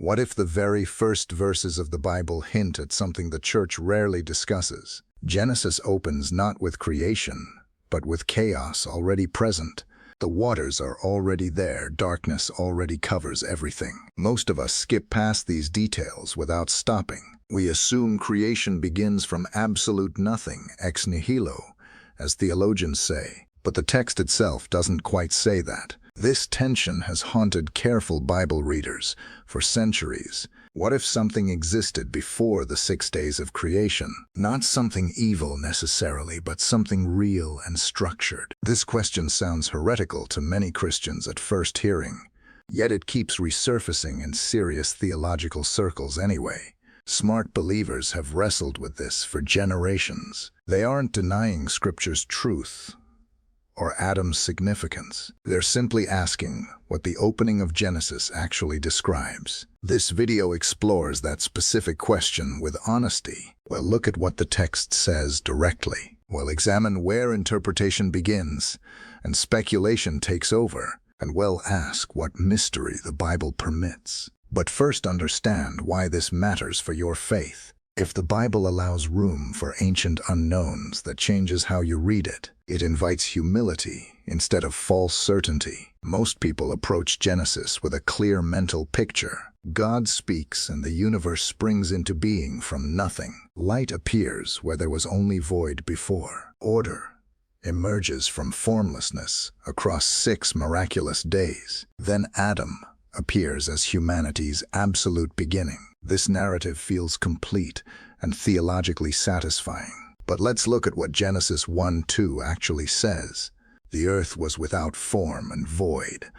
What if the very first verses of the Bible hint at something the church rarely discusses? Genesis opens not with creation, but with chaos already present. The waters are already there, darkness already covers everything. Most of us skip past these details without stopping. We assume creation begins from absolute nothing, ex nihilo, as theologians say. But the text itself doesn't quite say that. This tension has haunted careful Bible readers for centuries. What if something existed before the 6 days of creation? Not something evil necessarily, but something real and structured. This question sounds heretical to many Christians at first hearing, yet it keeps resurfacing in serious theological circles anyway. Smart believers have wrestled with this for generations. They aren't denying Scripture's truth or Adam's significance. They're simply asking what the opening of Genesis actually describes. This video explores that specific question with honesty. We'll look at what the text says directly. We'll examine where interpretation begins and speculation takes over, and we'll ask what mystery the Bible permits. But first, understand why this matters for your faith. If the Bible allows room for ancient unknowns that changes how you read it, it invites humility instead of false certainty. Most people approach Genesis with a clear mental picture. God speaks and the universe springs into being from nothing. Light appears where there was only void before. Order emerges from formlessness across 6 miraculous days. Then Adam appears as humanity's absolute beginning. This narrative feels complete and theologically satisfying. But let's look at what Genesis 1:2 actually says. The earth was without form and void,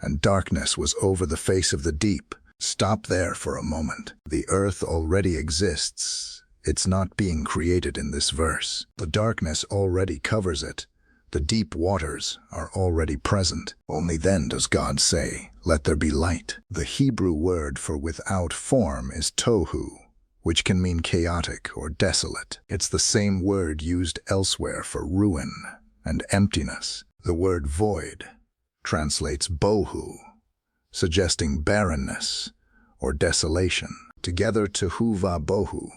and darkness was over the face of the deep. Stop there for a moment. The earth already exists. It's not being created in this verse. The darkness already covers it. The deep waters are already present. Only then does God say, "Let there be light." The Hebrew word for without form is tohu, which can mean chaotic or desolate. It's the same word used elsewhere for ruin and emptiness. The word void translates bohu, suggesting barrenness or desolation. Together, tehuva bohu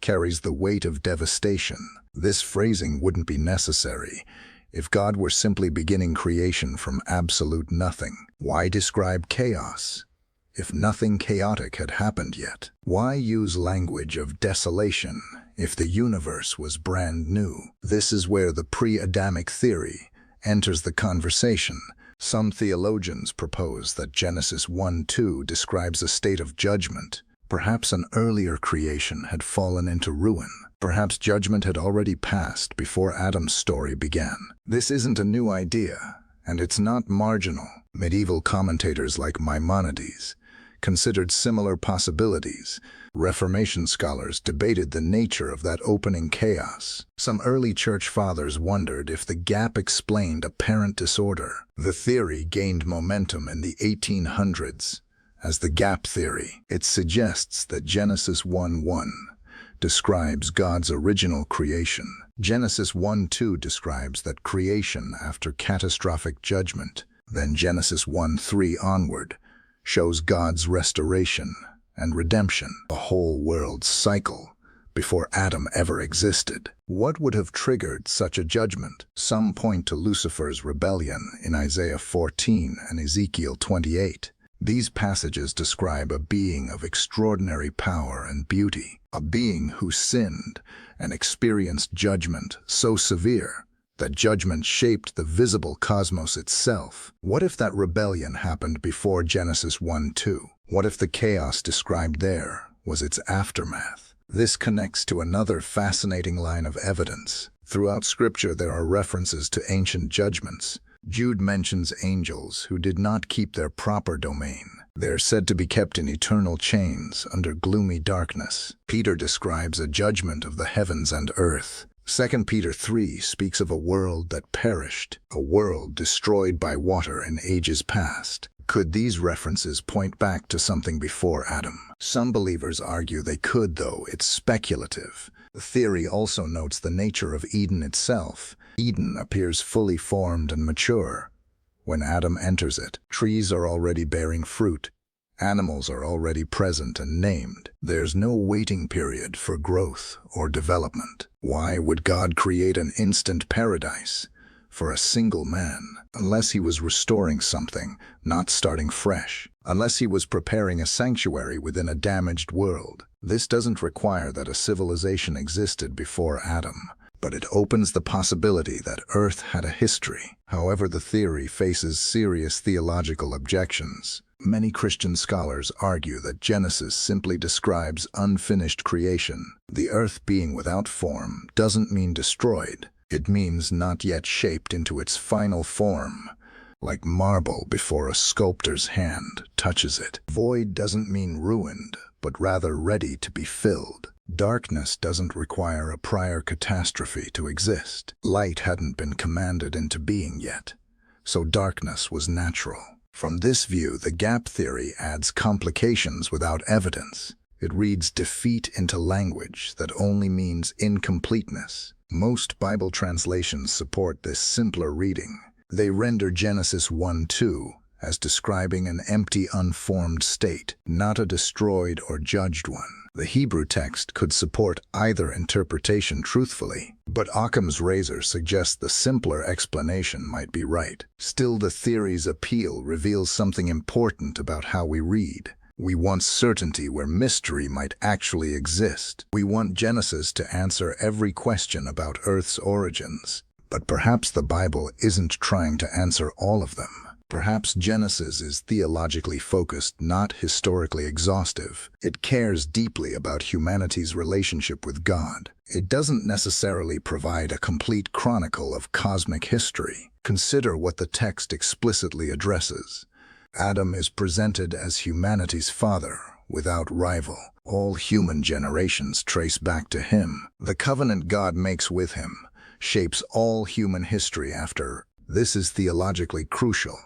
carries the weight of devastation. This phrasing wouldn't be necessary if God were simply beginning creation from absolute nothing. Why describe chaos if nothing chaotic had happened yet? Why use language of desolation if the universe was brand new? This is where the pre-Adamic theory enters the conversation. Some theologians propose that Genesis 1:2 describes a state of judgment. Perhaps an earlier creation had fallen into ruin. Perhaps judgment had already passed before Adam's story began. This isn't a new idea, and it's not marginal. Medieval commentators like Maimonides considered similar possibilities. Reformation scholars debated the nature of that opening chaos. Some early church fathers wondered if the gap explained apparent disorder. The theory gained momentum in the 1800s as the gap theory. It suggests that Genesis 1:1 describes God's original creation. Genesis 1:2 describes that creation after catastrophic judgment. Then Genesis 1:3 onward shows God's restoration and redemption, a whole world cycle before Adam ever existed. What would have triggered such a judgment? Some point to Lucifer's rebellion in Isaiah 14 and Ezekiel 28. These passages describe a being of extraordinary power and beauty, a being who sinned and experienced judgment so severe that judgment shaped the visible cosmos itself. What if that rebellion happened before Genesis 1:2? What if the chaos described there was its aftermath? This connects to another fascinating line of evidence. Throughout Scripture there are references to ancient judgments. Jude mentions angels who did not keep their proper domain. They are said to be kept in eternal chains under gloomy darkness. Peter describes a judgment of the heavens and earth. 2 Peter 3 speaks of a world that perished, a world destroyed by water in ages past. Could these references point back to something before Adam? Some believers argue they could, though it's speculative. The theory also notes the nature of Eden itself. Eden appears fully formed and mature when Adam enters it. Trees are already bearing fruit, Animals are already present and named. There's no waiting period for growth or development. Why would God create an instant paradise for a single man? Unless he was restoring something, not starting fresh. Unless he was preparing a sanctuary within a damaged world. This doesn't require that a civilization existed before Adam, but it opens the possibility that Earth had a history. However, the theory faces serious theological objections. Many Christian scholars argue that Genesis simply describes unfinished creation. The earth being without form doesn't mean destroyed. It means not yet shaped into its final form, like marble before a sculptor's hand touches it. Void doesn't mean ruined, but rather ready to be filled. Darkness doesn't require a prior catastrophe to exist. Light hadn't been commanded into being yet, so darkness was natural. From this view, the gap theory adds complications without evidence. It reads defeat into language that only means incompleteness. Most Bible translations support this simpler reading. They render Genesis 1:2 as describing an empty, unformed state, not a destroyed or judged one. The Hebrew text could support either interpretation truthfully, but Occam's razor suggests the simpler explanation might be right. Still, the theory's appeal reveals something important about how we read. We want certainty where mystery might actually exist. We want Genesis to answer every question about Earth's origins. But perhaps the Bible isn't trying to answer all of them. Perhaps Genesis is theologically focused, not historically exhaustive. It cares deeply about humanity's relationship with God. It doesn't necessarily provide a complete chronicle of cosmic history. Consider what the text explicitly addresses. Adam is presented as humanity's father, without rival. All human generations trace back to him. The covenant God makes with him shapes all human history after. This is theologically crucial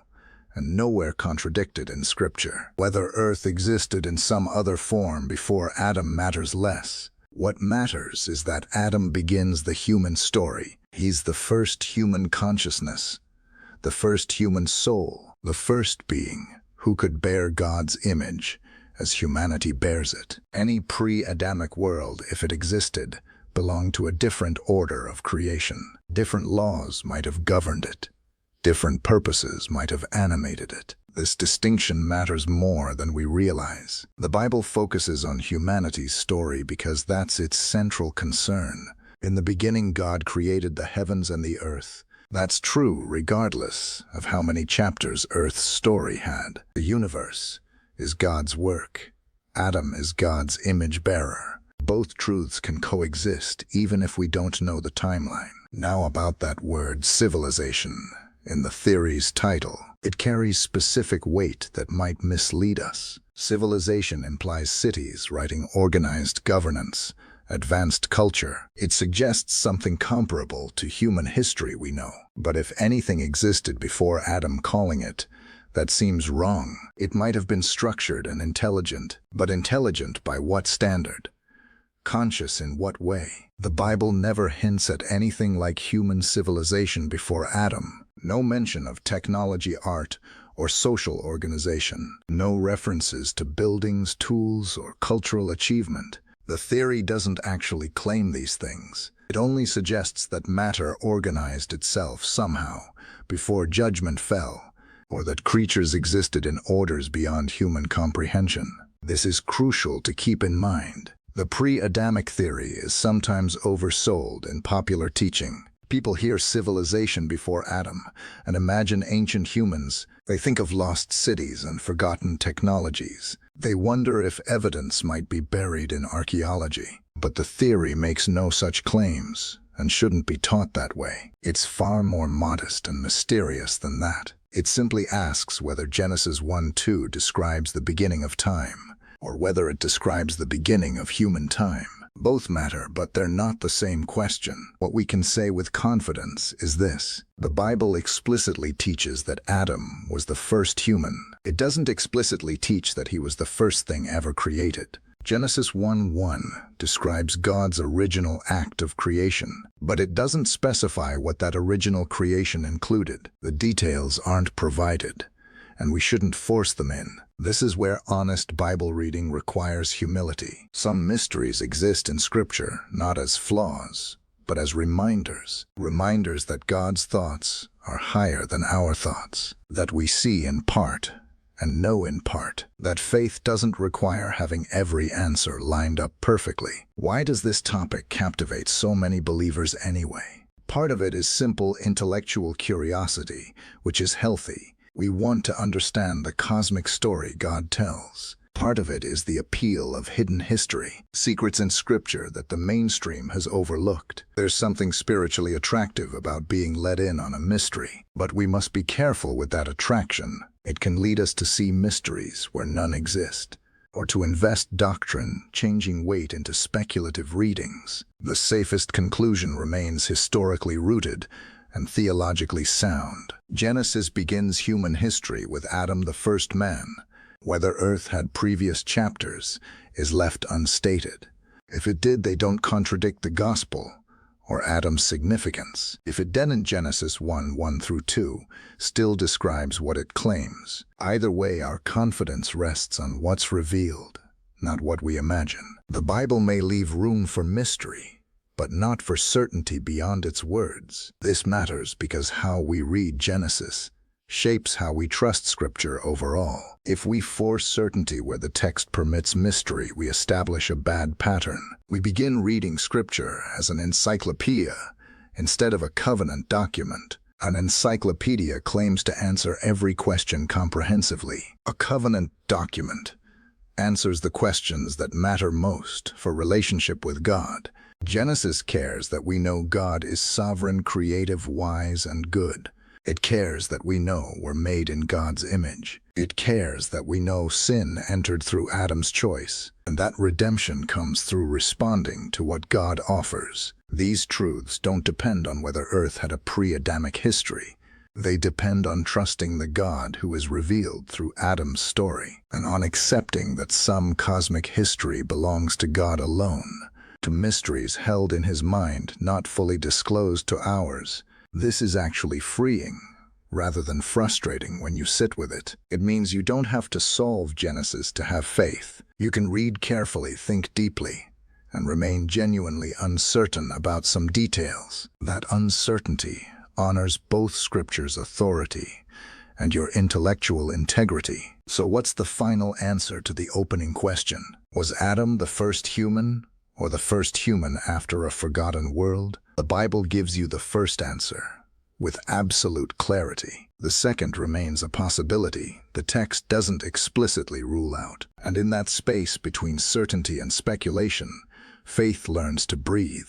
and nowhere contradicted in Scripture. Whether Earth existed in some other form before Adam matters less. What matters is that Adam begins the human story. He's the first human consciousness, the first human soul, the first being who could bear God's image as humanity bears it. Any pre-Adamic world, if it existed, belonged to a different order of creation. Different laws might have governed it. Different purposes might have animated it. This distinction matters more than we realize. The Bible focuses on humanity's story because that's its central concern. In the beginning, God created the heavens and the earth. That's true regardless of how many chapters Earth's story had. The universe is God's work. Adam is God's image bearer. Both truths can coexist even if we don't know the timeline. Now about that word, civilization. In the theory's title, it carries specific weight that might mislead us. Civilization implies cities, writing organized governance, advanced culture. It suggests something comparable to human history we know. But if anything existed before Adam calling it, that seems wrong. It might have been structured and intelligent, but intelligent by what standard? Conscious in what way? The Bible never hints at anything like human civilization before Adam. No mention of technology, art, or social organization. No references to buildings, tools, or cultural achievement. The theory doesn't actually claim these things. It only suggests that matter organized itself somehow before judgment fell, or that creatures existed in orders beyond human comprehension. This is crucial to keep in mind. The pre-Adamic theory is sometimes oversold in popular teaching. People hear civilization before Adam and imagine ancient humans. They think of lost cities and forgotten technologies. They wonder if evidence might be buried in archaeology. But the theory makes no such claims and shouldn't be taught that way. It's far more modest and mysterious than that. It simply asks whether Genesis 1:2 describes the beginning of time, or whether it describes the beginning of human time. Both matter, but they're not the same question. What we can say with confidence is this. The Bible explicitly teaches that Adam was the first human. It doesn't explicitly teach that he was the first thing ever created. Genesis 1:1 describes God's original act of creation, but it doesn't specify what that original creation included. The details aren't provided, and we shouldn't force them in. This is where honest Bible reading requires humility. Some mysteries exist in Scripture not as flaws, but as reminders. Reminders that God's thoughts are higher than our thoughts, that we see in part and know in part, that faith doesn't require having every answer lined up perfectly. Why does this topic captivate so many believers anyway? Part of it is simple intellectual curiosity, which is healthy. We want to understand the cosmic story God tells. Part of it is the appeal of hidden history, secrets in Scripture that the mainstream has overlooked. There's something spiritually attractive about being let in on a mystery, but we must be careful with that attraction. It can lead us to see mysteries where none exist, or to invest doctrine, changing weight into speculative readings. The safest conclusion remains historically rooted and theologically sound. Genesis begins human history with Adam, the first man. Whether Earth had previous chapters is left unstated. If it did, they don't contradict the gospel or Adam's significance. If it didn't, Genesis 1:1-2 still describes what it claims. Either way, our confidence rests on what's revealed, not what we imagine. The Bible may leave room for mystery, but not for certainty beyond its words. This matters because how we read Genesis shapes how we trust Scripture overall. If we force certainty where the text permits mystery, we establish a bad pattern. We begin reading Scripture as an encyclopedia instead of a covenant document. An encyclopedia claims to answer every question comprehensively. A covenant document answers the questions that matter most for relationship with God. Genesis cares that we know God is sovereign, creative, wise, and good. It cares that we know we're made in God's image. It cares that we know sin entered through Adam's choice, and that redemption comes through responding to what God offers. These truths don't depend on whether Earth had a pre-Adamic history. They depend on trusting the God who is revealed through Adam's story, and on accepting that some cosmic history belongs to God alone, to mysteries held in his mind, not fully disclosed to ours. This is actually freeing, rather than frustrating when you sit with it. It means you don't have to solve Genesis to have faith. You can read carefully, think deeply, and remain genuinely uncertain about some details. That uncertainty honors both Scripture's authority and your intellectual integrity. So what's the final answer to the opening question? Was Adam the first human, or the first human after a forgotten world? The Bible gives you the first answer, with absolute clarity. The second remains a possibility the text doesn't explicitly rule out. And in that space between certainty and speculation, faith learns to breathe.